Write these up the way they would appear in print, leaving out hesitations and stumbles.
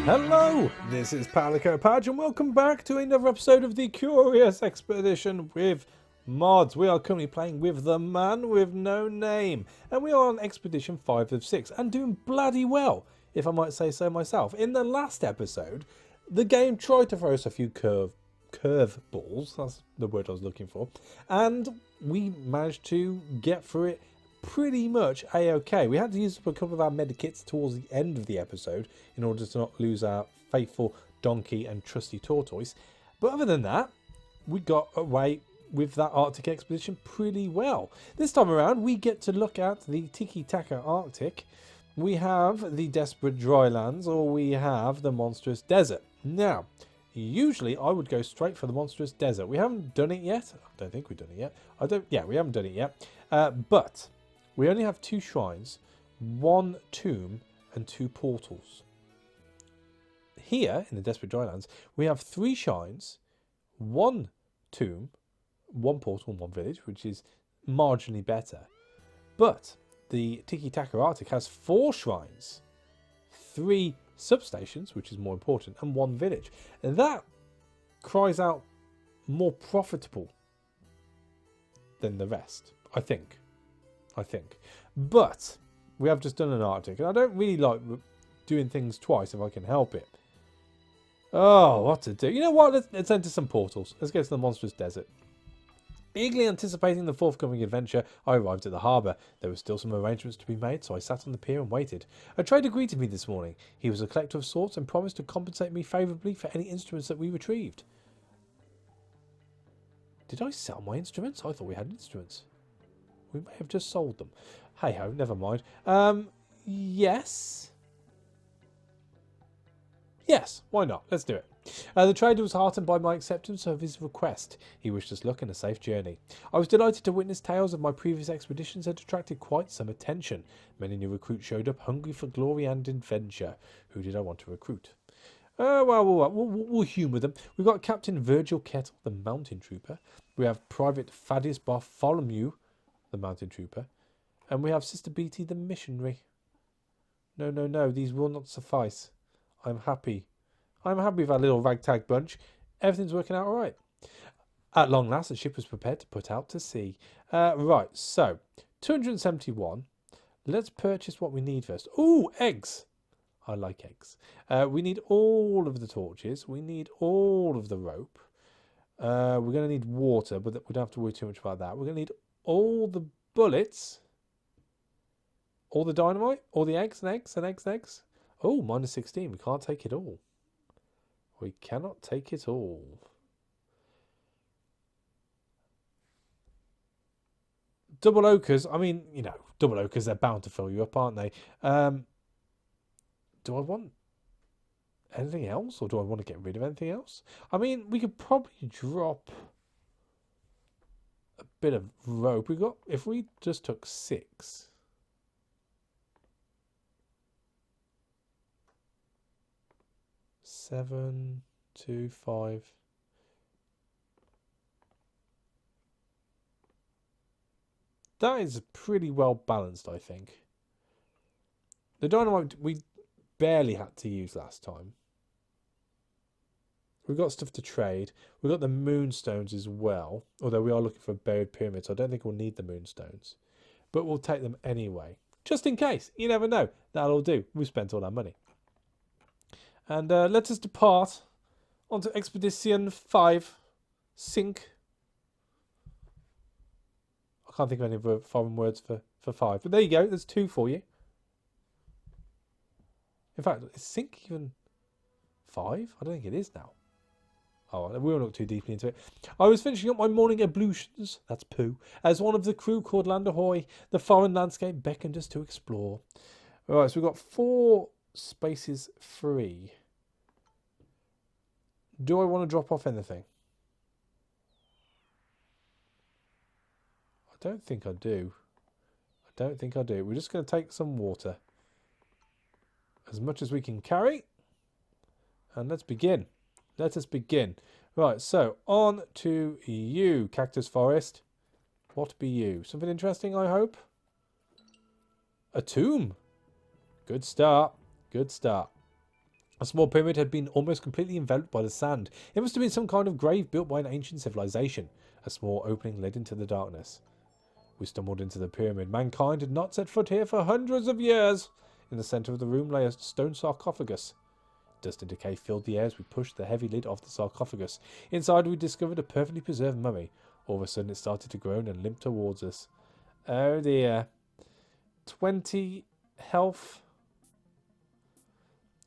Hello, this is Palico Padge and welcome back to another episode of the Curious Expedition with mods. We are currently playing with the man with no name and we are on Expedition 5 of 6 and doing bloody well, if I might say so myself. In the last episode, the game tried to throw us a few curve balls, that's the word I was looking for, and we managed to get through it pretty much a-okay. We had to use up a couple of our medikits towards the end of the episode in order to not lose our faithful donkey and trusty tortoise. But other than that, we got away with that Arctic expedition pretty well. This time around, we get to look at the Tiki-Taka Arctic. We have the Desperate Drylands, or we have the Monstrous Desert. Now, usually I would go straight for the Monstrous Desert. We haven't done it yet. I don't think we've done it yet. Yeah, we haven't done it yet. But we only have 2 shrines, 1 tomb, and 2 portals. Here, in the Desperate Drylands, we have 3 shrines, 1 tomb, 1 portal, and 1 village, which is marginally better. But the Tiki-Taka Arctic has 4 shrines, 3 substations, which is more important, and 1 village. And that cries out more profitable than the rest, I think. But we have just done an Arctic, and I don't really like doing things twice if I can help it. Oh, what to do? You know what? Let's enter some portals. Let's go to the Monstrous Desert. Eagerly anticipating the forthcoming adventure, I arrived at the harbour. There were still some arrangements to be made, so I sat on the pier and waited. A trader greeted me this morning. He was a collector of sorts and promised to compensate me favourably for any instruments that we retrieved. Did I sell my instruments? I thought we had instruments. We may have just sold them. Hey ho, never mind. Yes. Yes, why not? Let's do it. The trader was heartened by my acceptance of his request. He wished us luck and a safe journey. I was delighted to witness tales of my previous expeditions had attracted quite some attention. Many new recruits showed up, hungry for glory and adventure. Who did I want to recruit? We'll humour them. We've got Captain Virgil Kettle, the mountain trooper. We have Private Thaddeus Bartholomew, the mountain trooper. And we have Sister Beatty, the missionary. No, these will not suffice. I'm happy with our little ragtag bunch. Everything's working out all right. At long last, the ship was prepared to put out to sea. Right, so 271. Let's purchase what we need first. Ooh, eggs. I like eggs. We need all of the torches. We need all of the rope. We're going to need water, but we don't have to worry too much about that. We're going to need all the bullets, all the dynamite, all the eggs and eggs and eggs and eggs. Oh, minus 16. We can't take it all. We cannot take it all. Double ochres. I mean, you know, double ochres, they're bound to fill you up, aren't they? Do I want anything else, or do I want to get rid of anything else? I mean, we could probably drop a bit of rope. If we just took 6. 7, 2, 5. That is pretty well balanced, I think. The dynamite we barely had to use last time. We've got stuff to trade. We've got the moonstones as well. Although we are looking for a buried pyramid, so I don't think we'll need the moonstones. But we'll take them anyway. Just in case. You never know. That'll do. We've spent all our money. And let us depart onto Expedition 5. Sink. I can't think of any foreign words for 5. But there you go. There's 2 for you. In fact, is sink even 5? I don't think it is now. Oh, we won't look too deeply into it. I was finishing up my morning ablutions, that's poo, as one of the crew called Land Ahoy. The foreign landscape beckoned us to explore. Alright, so we've got 4 spaces free. Do I want to drop off anything? I don't think I do. We're just going to take some water. As much as we can carry. And let's begin. Let us begin. Right, so on to you, Cactus Forest. What be you? Something interesting, I hope? A tomb. Good start. A small pyramid had been almost completely enveloped by the sand. It must have been some kind of grave built by an ancient civilization. A small opening led into the darkness. We stumbled into the pyramid. Mankind had not set foot here for hundreds of years. In the centre of the room lay a stone sarcophagus. Dust and decay filled the air as we pushed the heavy lid off the sarcophagus. Inside we discovered a perfectly preserved mummy. All of a sudden it started to groan and limp towards us. Oh dear. 20 health.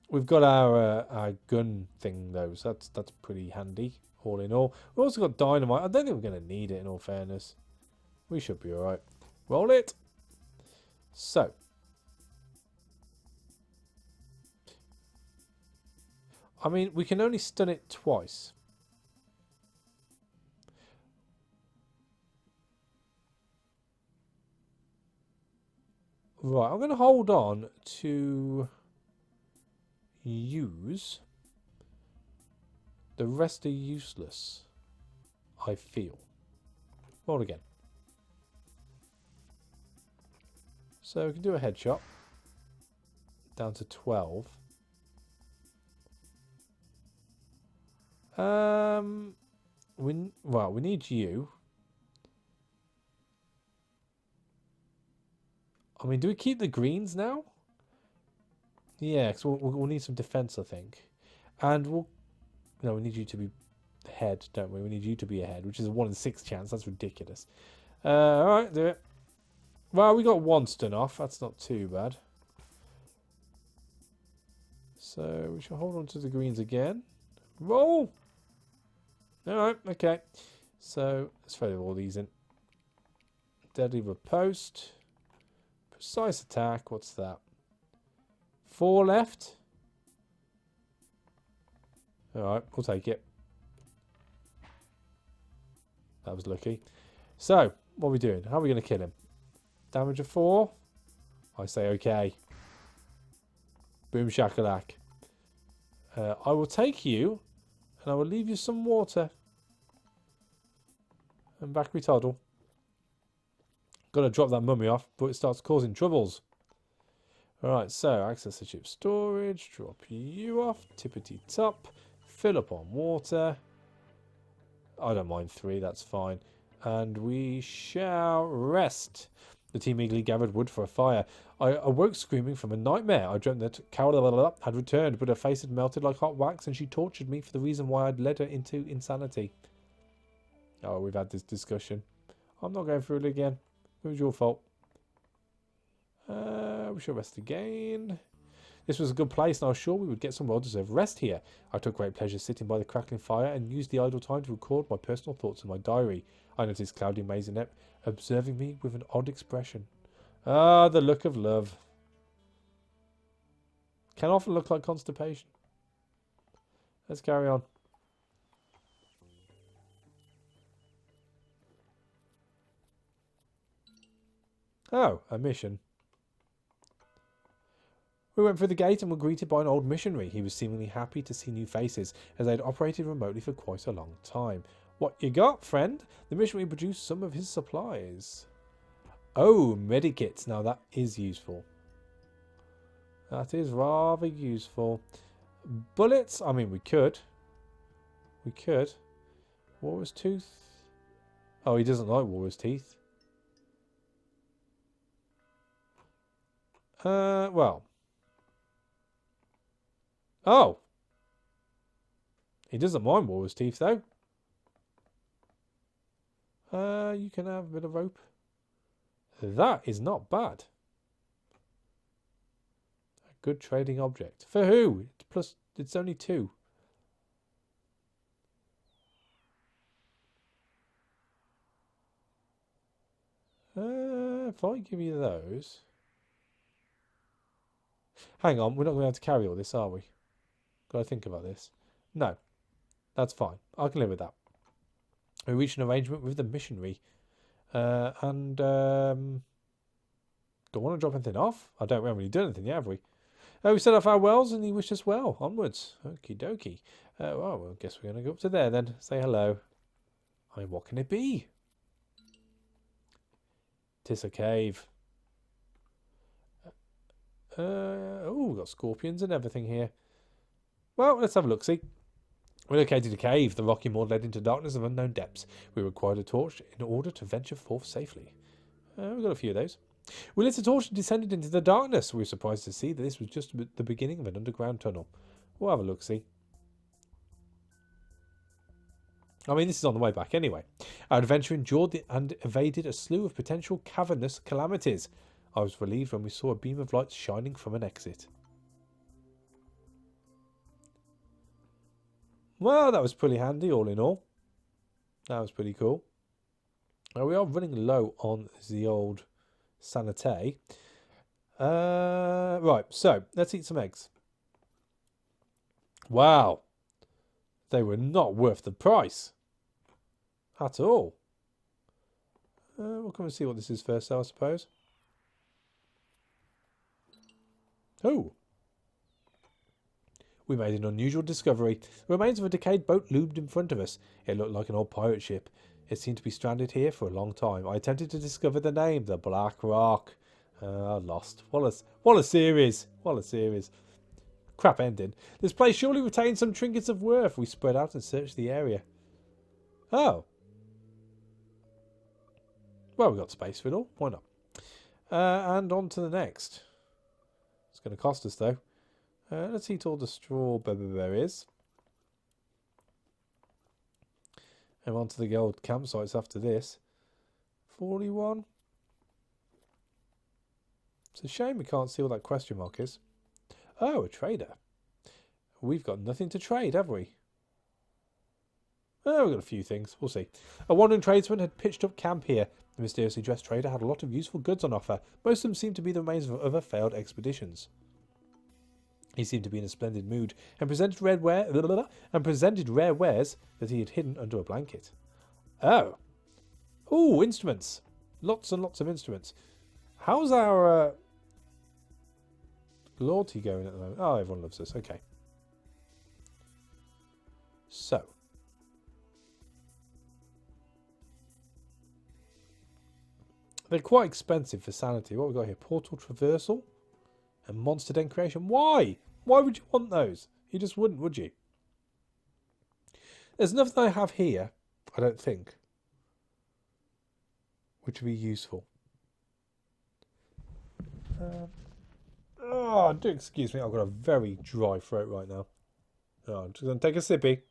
We've got our gun thing though, so that's pretty handy, all in all. We've also got dynamite. I don't think we're going to need it, in all fairness. We should be alright. Roll it. So. I mean, we can only stun it twice. Right, I'm going to hold on to use. The rest are useless, I feel. Roll again. So we can do a headshot. Down to 12. We need you. I mean, do we keep the greens now? Yeah, because we'll need some defense, I think. And we need you to be ahead, don't we? We need you to be ahead, which is a 1 in 6 chance. That's ridiculous. Alright, do it. Well, we got 1 stun off. That's not too bad. So we shall hold on to the greens again. Roll! Alright, okay. So let's throw all these in. Deadly riposte. Precise attack. What's that? 4 left. Alright, we'll take it. That was lucky. So, what are we doing? How are we going to kill him? Damage of 4? I say okay. Boom shakalak. I will take you, and I will leave you some water. And back we toddle. Gotta drop that mummy off, but it starts causing troubles. Alright, so access the ship storage, drop you off, tippity top, fill up on water. I don't mind 3, that's fine. And we shall rest. The team eagerly gathered wood for a fire. I awoke screaming from a nightmare. I dreamt that Carol had returned, but her face had melted like hot wax, and she tortured me for the reason why I'd led her into insanity. Oh, we've had this discussion. I'm not going through it again. It was your fault. We shall rest again. This was a good place, and I was sure we would get some well-deserved rest here. I took great pleasure sitting by the crackling fire and used the idle time to record my personal thoughts in my diary. I noticed Claudia Maisonette observing me with an odd expression. Ah, the look of love. Can often look like constipation. Let's carry on. Oh, a mission. We went through the gate and were greeted by an old missionary. He was seemingly happy to see new faces, as they had operated remotely for quite a long time. What you got, friend? The missionary produced some of his supplies. Oh, medikits. Now that is useful. That is rather useful. Bullets? I mean, we could. We could. Walrus tooth? Oh, he doesn't like walrus teeth. Well. Oh. He doesn't mind walrus teeth, though. You can have a bit of rope. That is not bad. A good trading object. For who? Plus, it's only 2. If I give you those... Hang on, we're not going to be able to carry all this, are we? Got to think about this. No. That's fine. I can live with that. We reached an arrangement with the missionary. Don't want to drop anything off. We haven't really done anything yet, have we? We set off our wells and he wished us well. Onwards. Okie dokie. Well, I guess we're going to go up to there then. Say hello. I mean, what can it be? 'Tis a cave. Oh, we've got scorpions and everything here. Well, let's have a look. See, we located a cave. The rocky moor led into darkness of unknown depths. We required a torch in order to venture forth safely. We've got a few of those. We lit a torch and descended into the darkness. We were surprised to see that this was just the beginning of an underground tunnel. We'll have a look. See. I mean, this is on the way back anyway. Our adventure endured and evaded a slew of potential cavernous calamities. I was relieved when we saw a beam of light shining from an exit. Well, that was pretty handy, all in all. That was pretty cool. Now, we are running low on the old sanité. Right, so let's eat some eggs. Wow. They were not worth the price. At all. We'll come and see what this is first, though, I suppose. Oh. We made an unusual discovery. The remains of a decayed boat loomed in front of us. It looked like an old pirate ship. It seemed to be stranded here for a long time. I attempted to discover the name, the Black Rock. Lost. What a series. What a series. Crap ending. This place surely retains some trinkets of worth. We spread out and searched the area. Oh. Well, we've got space for it all. Why not? And on to the next. It's going to cost us, though. Let's eat all the strawberries. And on to the gold campsites after this. 41. It's a shame we can't see what that question mark is. Oh, a trader. We've got nothing to trade, have we? Oh, we've got a few things. We'll see. A wandering tradesman had pitched up camp here. The mysteriously dressed trader had a lot of useful goods on offer. Most of them seemed to be the remains of other failed expeditions. He seemed to be in a splendid mood and presented rare wares that he had hidden under a blanket. Oh. Ooh, instruments. Lots and lots of instruments. How's our loyalty going at the moment? Oh, everyone loves us. Okay. So. They're quite expensive for sanity. What have we got here? Portal traversal and monster den creation. Why? Why would you want those? You just wouldn't, would you? There's nothing I have here, I don't think, which would be useful. Do excuse me. I've got a very dry throat right now. Oh, I'm just going to take a sippy.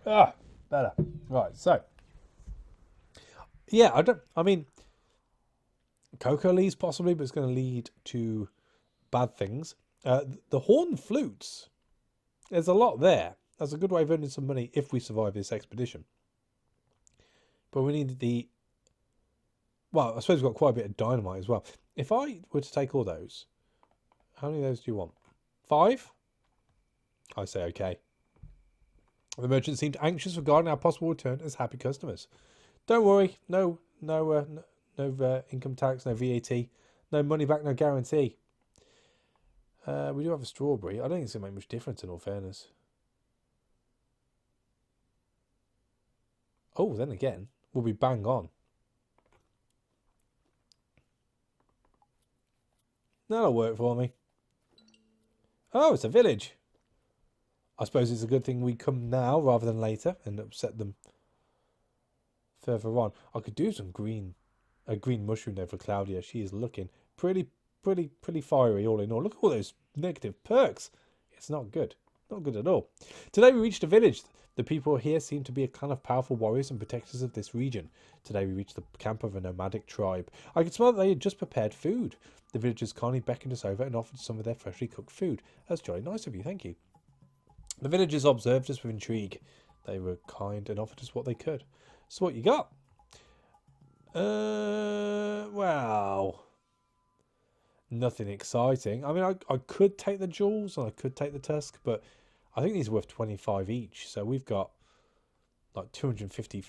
Better. Right, so. Yeah, I mean, cocoa leaves possibly, but it's going to lead to bad things. The horn flutes. There's a lot there. That's a good way of earning some money if we survive this expedition. But we need the... Well, I suppose we've got quite a bit of dynamite as well. If I were to take all those, how many of those do you want? 5? I say okay. The merchant seemed anxious regarding our possible return as happy customers. Don't worry, no income tax, no VAT, no money back, no guarantee. We do have a strawberry. I don't think it's going to make much difference in all fairness. Oh, then again, we'll be bang on. That'll work for me. Oh, it's a village. I suppose it's a good thing we come now rather than later and upset them further on. I could do some a green mushroom there for Claudia. She is looking pretty fiery all in all. Look at all those negative perks. It's not good. Not good at all. Today we reached a village. The people here seem to be a clan of powerful warriors and protectors of this region. Today we reached the camp of a nomadic tribe. I could smell that they had just prepared food. The villagers kindly beckoned us over and offered some of their freshly cooked food. That's jolly nice of you, thank you. The villagers observed us with intrigue. They were kind and offered us what they could. So what you got? Wow. Nothing exciting. I mean, I could take the jewels and I could take the tusk, but I think these are worth 25 each. So we've got like 250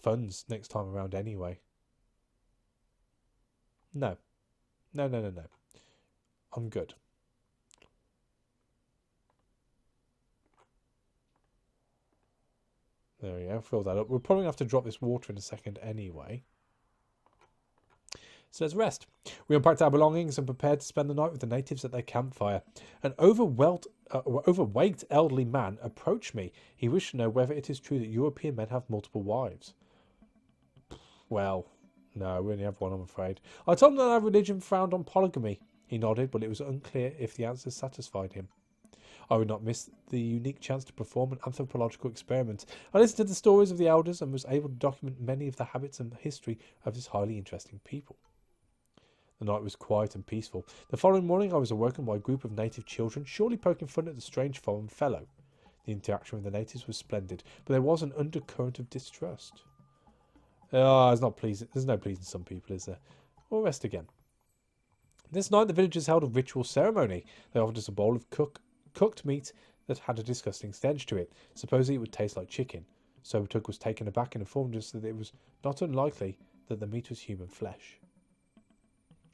funds next time around anyway. No. I'm good. There we go. Fill that up. We're probably going to have to drop this water in a second anyway. So let's rest. We unpacked our belongings and prepared to spend the night with the natives at their campfire. An overweight elderly man approached me. He wished to know whether it is true that European men have multiple wives. Well, no, we only have one, I'm afraid. I told him that our religion frowned on polygamy. He nodded, but it was unclear if the answer satisfied him. I would not miss the unique chance to perform an anthropological experiment. I listened to the stories of the elders and was able to document many of the habits and history of this highly interesting people. The night was quiet and peaceful. The following morning I was awoken by a group of native children, surely poking fun at the strange foreign fellow. The interaction with the natives was splendid, but there was an undercurrent of distrust. It's not pleasing. There's no pleasing some people, is there? We'll rest again. This night the villagers held a ritual ceremony. They offered us a bowl of cooked meat that had a disgusting stench to it. Supposedly it would taste like chicken. Sobertug was taken aback and informed us that it was not unlikely that the meat was human flesh.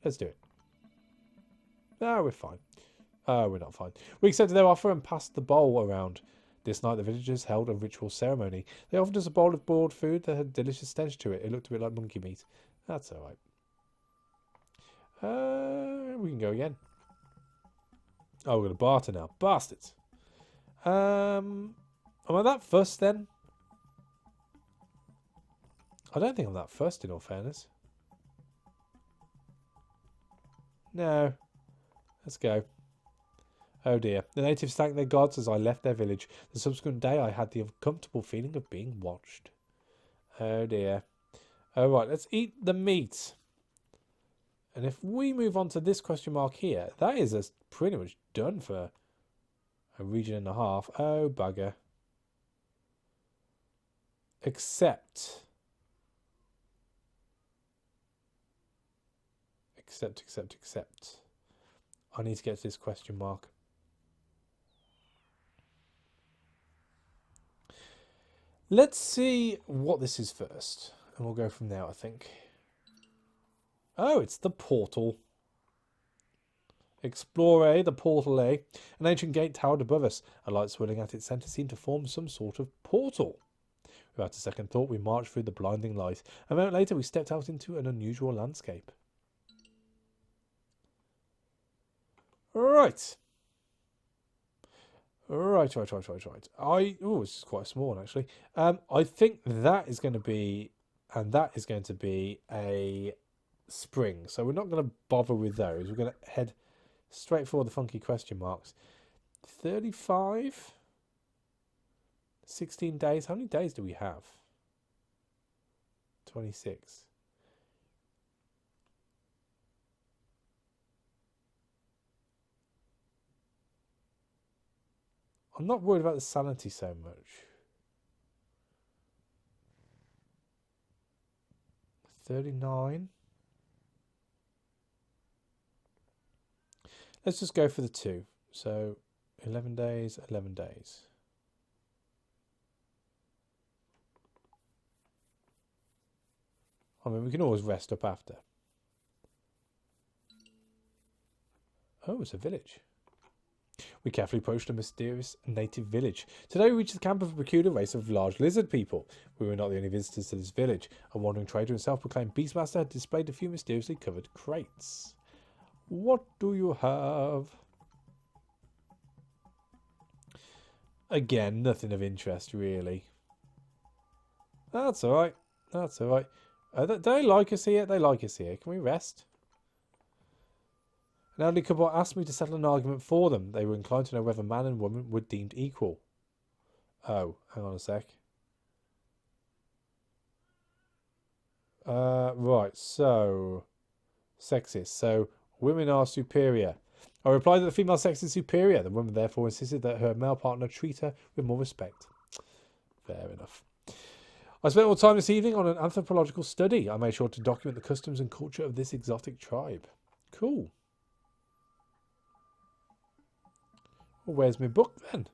Let's do it. No, we're fine. We're not fine. We accepted their offer and passed the bowl around. This night the villagers held a ritual ceremony. They offered us a bowl of boiled food that had a delicious stench to it. It looked a bit like monkey meat. That's alright. We can go again. Oh, we're going to barter now. Bastards. Am I that fussed then? I don't think I'm that fussed, in all fairness. No. Let's go. Oh dear. The natives thanked their gods as I left their village. The subsequent day I had the uncomfortable feeling of being watched. Oh dear. Alright, let's eat the meat. And if we move on to this question mark here, that is us pretty much done for a region and a half. Oh bugger. Accept. Accept. I need to get to this question mark. Let's see what this is first. And we'll go from there, I think. Oh, it's the portal. Explore the portal A. An ancient gate towered above us. A light swirling at its centre seemed to form some sort of portal. Without a second thought, we marched through the blinding light. A moment later, we stepped out into an unusual landscape. Right. Right. Oh, this is quite a small one, actually. I think that is going to be, and that is going to be a spring. So we're not going to bother with those. We're going to head straight for the funky question marks. 35? 16 days. How many days do we have? 26. I'm not worried about the sanity so much. 39. Let's just go for the 2. So 11 days, 11 days. I mean, we can always rest up after. Oh, it's a village. We carefully approached a mysterious native village. Today we reached the camp of a peculiar race of large lizard people. We were not the only visitors to this village. A wandering trader and self-proclaimed beastmaster had displayed a few mysteriously covered crates. What do you have? Again, nothing of interest, really. That's alright. That's alright. Do they like us here? They like us here. Can we rest? An elderly couple asked me to settle an argument for them. They were inclined to know whether man and woman were deemed equal. Oh, hang on a sec. Right, so... Sexist. So, women are superior. I replied that the female sex is superior. The woman therefore insisted that her male partner treat her with more respect. Fair enough. I spent all time this evening on an anthropological study. I made sure to document the customs and culture of this exotic tribe. Cool. Well, where's my book then?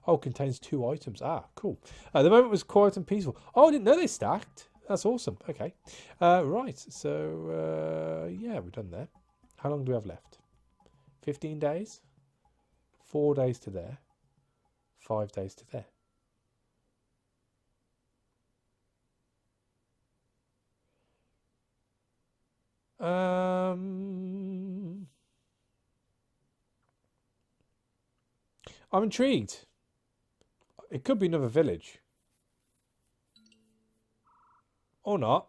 Oh, contains 2 items. Ah, cool. The moment was quiet and peaceful. Oh, I didn't know they stacked. That's awesome. Okay. Right. So, yeah, we're done there. How long do we have left? 15 days? 4 days to there. 5 days to there. I'm intrigued. It could be another village. Or not.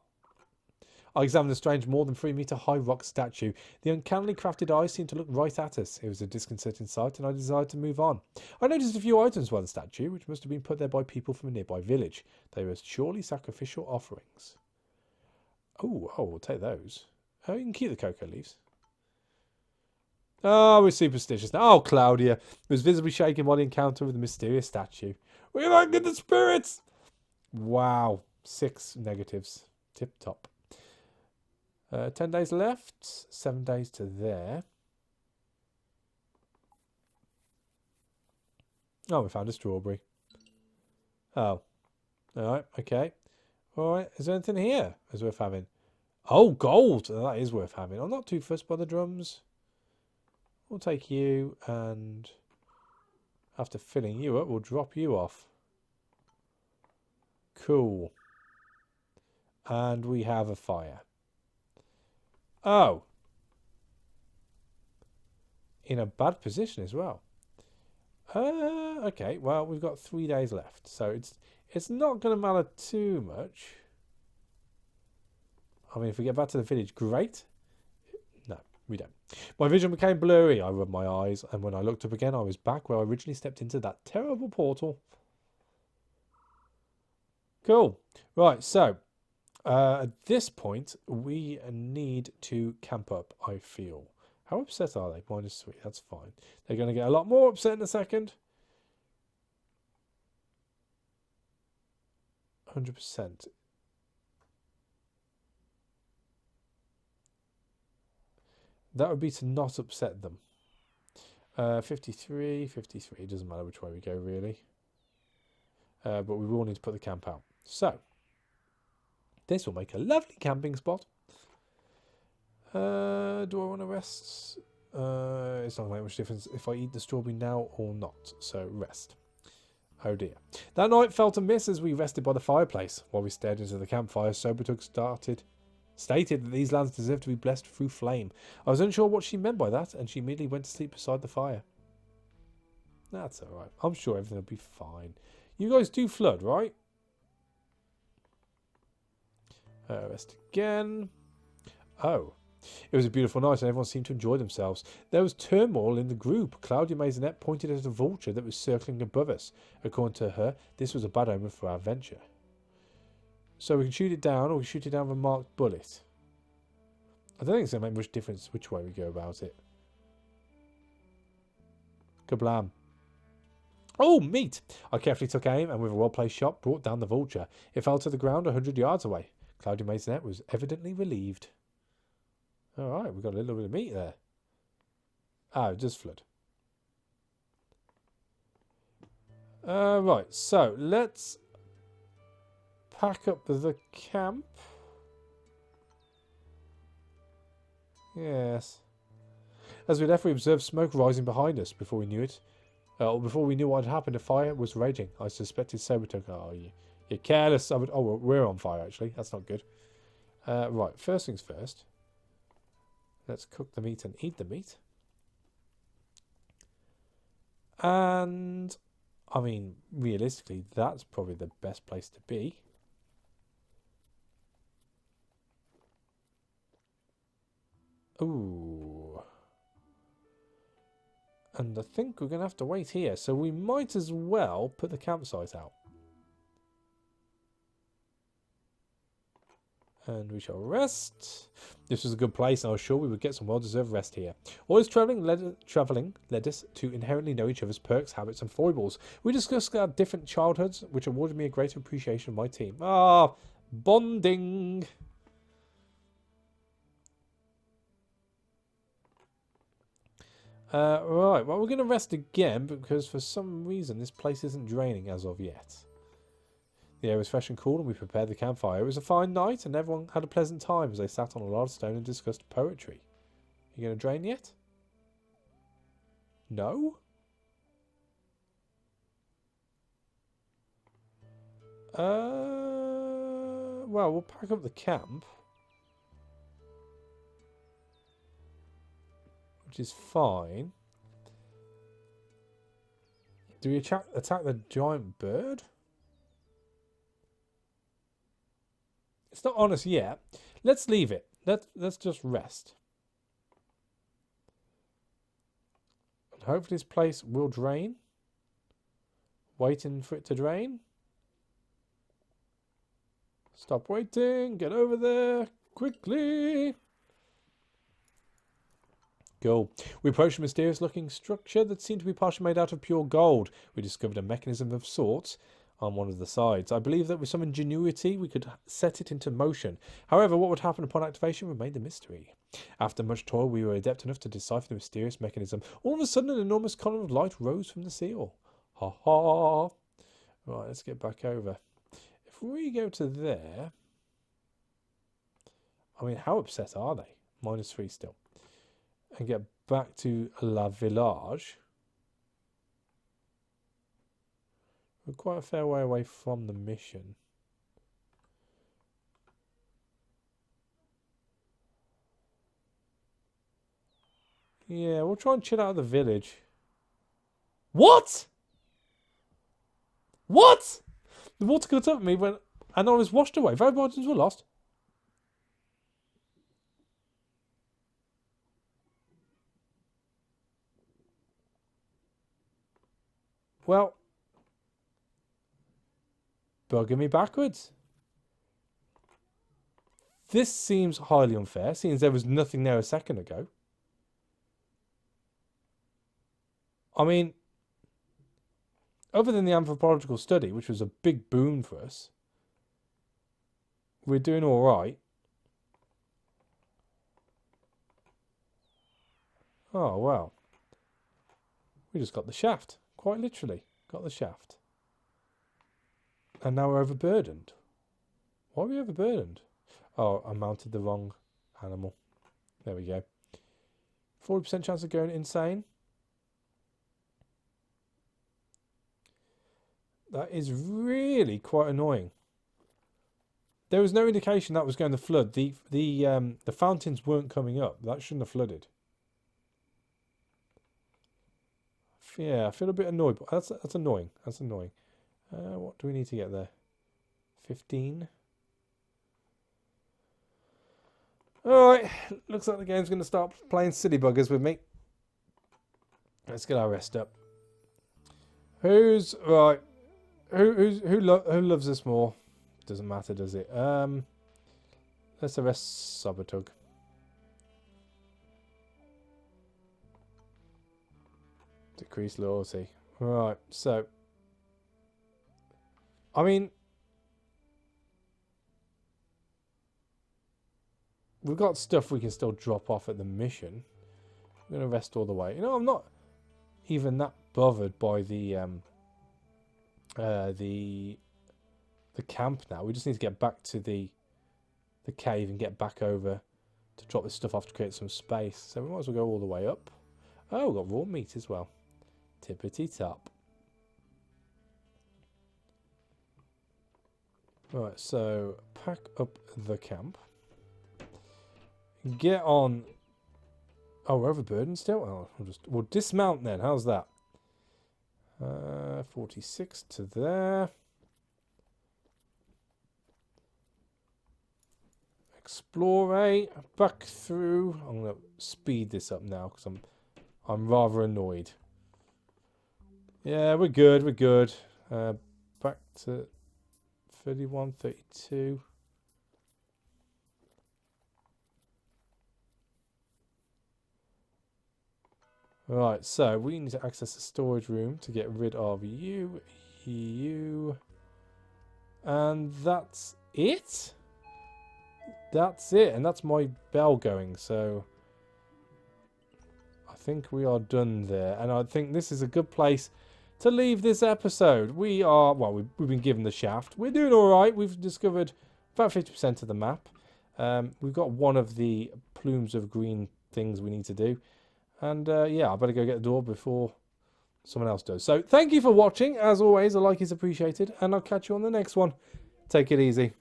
I examined the strange more than 3 metre high rock statue. The uncannily crafted eyes seemed to look right at us. It was a disconcerting sight, and I desired to move on. I noticed a few items by the statue, which must have been put there by people from a nearby village. They were surely sacrificial offerings. Oh, we'll take those. Oh, you can keep the cocoa leaves. Oh, we're superstitious now. Oh, Claudia was visibly shaken by the encounter with the mysterious statue. We like the spirits! Wow. 6 negatives. Tip top. 10 days left. 7 days to there. Oh, we found a strawberry. Oh. Alright, okay. Alright, is there anything here that's worth having? Oh, gold! That is worth having. I'm not too fussed by the drums. We'll take you, and after filling you up, we'll drop you off. Cool. And we have a fire. Oh. In a bad position as well. Okay, well, we've got 3 days left, so it's not going to matter too much. I mean, if we get back to the village, great. No, we don't. My vision became blurry. I rubbed my eyes, and when I looked up again, I was back where I originally stepped into that terrible portal. Cool. Right, so at this point, we need to camp up, I feel. How upset are they? -3. That's fine. They're going to get a lot more upset in a second. 100%. That would be to not upset them. 53, 53. It doesn't matter which way we go, really. But we will need to put the camp out. So, this will make a lovely camping spot. Do I want to rest? It's not going to make much difference if I eat the strawberry now or not. So, rest. Oh dear. That night felt amiss as we rested by the fireplace. While we stared into the campfire, Sobertug stated that these lands deserve to be blessed through flame. I was unsure what she meant by that, and she immediately went to sleep beside the fire. That's alright. I'm sure everything will be fine. You guys do flood, right? Rest again. Oh. It was a beautiful night and everyone seemed to enjoy themselves. There was turmoil in the group. Claudia Maisonette pointed at a vulture that was circling above us. According to her, this was a bad omen for our venture. So we can shoot it down, or we shoot it down with a marked bullet. I don't think it's going to make much difference which way we go about it. Kablam. Oh, meat! I carefully took aim and with a well-placed shot brought down the vulture. It fell to the ground 100 yards away. Claudia Maisonette was evidently relieved. Alright, we've got a little bit of meat there. Oh, just flood. Right, so let's pack up the camp. Yes. As we left, we observed smoke rising behind us. Before we knew it, before we knew what had happened, a fire was raging. I suspected Sobertug. Oh, you're careless. Oh, we're on fire, actually. That's not good. Right, first things first. Let's cook the meat and eat the meat. And, I mean, realistically, that's probably the best place to be. Ooh. And I think we're going to have to wait here. So we might as well put the campsite out. And we shall rest. This was a good place, and I was sure we would get some well-deserved rest here. Always travelling led us to inherently know each other's perks, habits, and foibles. We discussed our different childhoods, which awarded me a greater appreciation of my team. Ah, bonding. Right, well, we're going to rest again, because for some reason this place isn't draining as of yet. The air was fresh and cool, and we prepared the campfire. It was a fine night, and everyone had a pleasant time as they sat on a large stone and discussed poetry. You going to drain yet? No? Well, we'll pack up the camp. which is fine. Do we attack the giant bird? It's not on us yet. Let's leave it. Let's just rest. And hopefully this place will drain. Waiting for it to drain. Stop waiting. Get over there. Quickly. Cool. We approached a mysterious-looking structure that seemed to be partially made out of pure gold. We discovered a mechanism of sorts on one of the sides. I believe that with some ingenuity we could set it into motion. However, what would happen upon activation remained a mystery. After much toil, we were adept enough to decipher the mysterious mechanism. All of a sudden, an enormous column of light rose from the seal. Ha ha! Right, let's get back over. If we go to there... I mean, how upset are they? -3 still. And get back to La Village. We're quite a fair way away from the mission. Yeah, we'll try and chill out of the village. What? What? The water got up at me when, and I was washed away. Valuable items were lost. Well, bugging me backwards. This seems highly unfair, seeing as there was nothing there a second ago. I mean, other than the anthropological study, which was a big boon for us, we're doing all right. Oh, well. We just got the shaft. Quite literally. Got the shaft. And now we're overburdened. Why are we overburdened? Oh, I mounted the wrong animal. There we go. 40% chance of going insane. That is really quite annoying. There was no indication that was going to flood. The fountains weren't coming up. That shouldn't have flooded. Yeah, I feel a bit annoyed. But that's annoying. That's annoying. What do we need to get there? 15. Alright. Looks like the game's going to start playing silly buggers with me. Let's get our rest up. Who's... Right. Who loves us more? Doesn't matter, does it? Let's arrest Sabatug. Decrease loyalty. Right, so... I mean... We've got stuff we can still drop off at the mission. I'm going to rest all the way. You know, I'm not even that bothered by the camp now. We just need to get back to the cave and get back over to drop this stuff off to create some space. So we might as well go all the way up. Oh, we've got raw meat as well. Tippity top. Right, so pack up the camp. Get on. Oh, we're overburdened still. Oh, we'll dismount then. How's that? 46 to there. Explore back through. I'm gonna speed this up now because I'm rather annoyed. Yeah, we're good. We're good. Back to 31, 32. Right, so we need to access the storage room to get rid of you, and that's it? That's it, and that's my bell going, so I think we are done there, and I think this is a good place to leave this episode. We are, well, we've been given the shaft. We're doing alright. We've discovered about 50% of the map. We've got one of the plumes of green things we need to do. And yeah, I better go get the door before someone else does. So thank you for watching. As always, a like is appreciated. And I'll catch you on the next one. Take it easy.